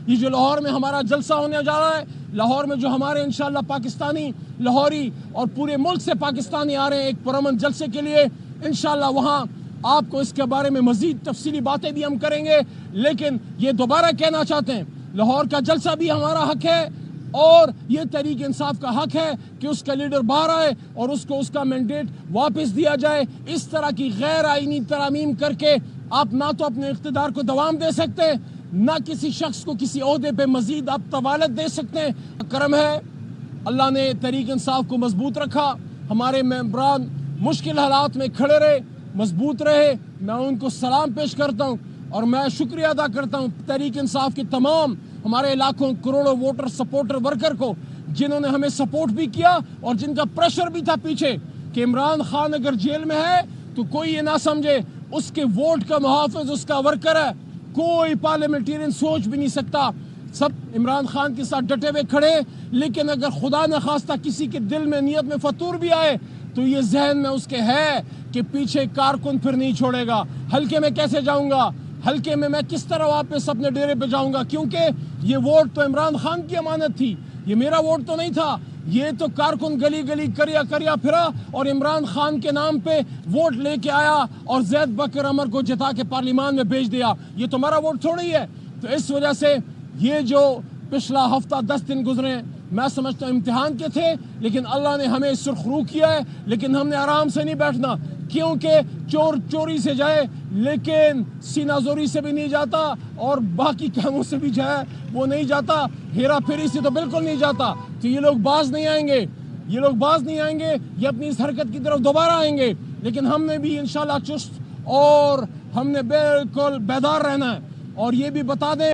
یہ جو لاہور میں ہمارا جلسہ ہونے جا رہا ہے، لاہور میں جو ہمارے انشاءاللہ پاکستانی لاہوری اور پورے ملک سے پاکستانی آ رہے ہیں ایک پرامن جلسے کے لیے، انشاءاللہ وہاں آپ کو اس کے بارے میں مزید تفصیلی باتیں بھی ہم کریں گے۔ لیکن یہ دوبارہ کہنا چاہتے ہیں، لاہور کا جلسہ بھی ہمارا حق ہے اور یہ تحریک انصاف کا حق ہے کہ اس کا لیڈر باہر آئے اور اس کو اس کا مینڈیٹ واپس دیا جائے۔ اس طرح کی غیر آئینی ترامیم کر کے آپ نہ تو اپنے اقتدار کو دوام دے سکتے ہیں، نہ کسی شخص کو کسی عہدے پہ مزید آپ طوالت دے سکتے ہیں۔ کرم ہے اللہ نے تحریک انصاف کو مضبوط رکھا، ہمارے ممبران مشکل حالات میں کھڑے رہے، مضبوط رہے۔ میں ان کو سلام پیش کرتا ہوں اور میں شکریہ ادا کرتا ہوں تحریک انصاف کے تمام ہمارے لاکھوں کروڑوں ووٹر سپورٹر ورکر کو، جنہوں نے ہمیں سپورٹ بھی کیا اور جن کا پریشر بھی تھا پیچھے کہ عمران خان اگر جیل میں ہے تو کوئی یہ نہ سمجھے اس کے ووٹ کا محافظ اس کا ورکر ہے، کوئی پارلیمنٹیرین سوچ بھی نہیں سکتا۔ سب عمران خان کے ساتھ ڈٹے ہوئے کھڑے، لیکن اگر خدا نہ خواستہ کسی کے دل میں نیت میں فطور بھی آئے تو یہ ذہن میں اس کے ہے کہ پیچھے کارکن پھر نہیں چھوڑے گا۔ حلقے میں کیسے جاؤں گا؟ حلقے میں کس طرح واپس اپنے ڈیرے پہ جاؤں گا؟ کیونکہ یہ ووٹ تو عمران خان کی امانت تھی، یہ میرا ووٹ تو نہیں تھا۔ یہ تو کارکن گلی گلی کریا پھرا اور عمران خان کے نام پہ ووٹ لے کے آیا اور زید بکر عمر کو جتا کے پارلیمان میں بھیج دیا۔ یہ تو ہمارا ووٹ تھوڑی ہے۔ تو اس وجہ سے یہ جو پچھلا ہفتہ 10 دن گزرے میں سمجھتا ہوں امتحان کے تھے، لیکن اللہ نے ہمیں سرخرو کیا ہے۔ لیکن ہم نے آرام سے نہیں بیٹھنا، کیونکہ چور چوری سے جائے لیکن سینہ زوری سے بھی نہیں جاتا اور باقی کاموں سے بھی جائے وہ نہیں جاتا، ہیرا پھیری سے تو بالکل نہیں جاتا۔ تو یہ لوگ باز نہیں آئیں گے، یہ اپنی اس حرکت کی طرف دوبارہ آئیں گے۔ لیکن ہم نے بھی انشاءاللہ چست اور ہم نے بالکل بیدار رہنا ہے۔ اور یہ بھی بتا دیں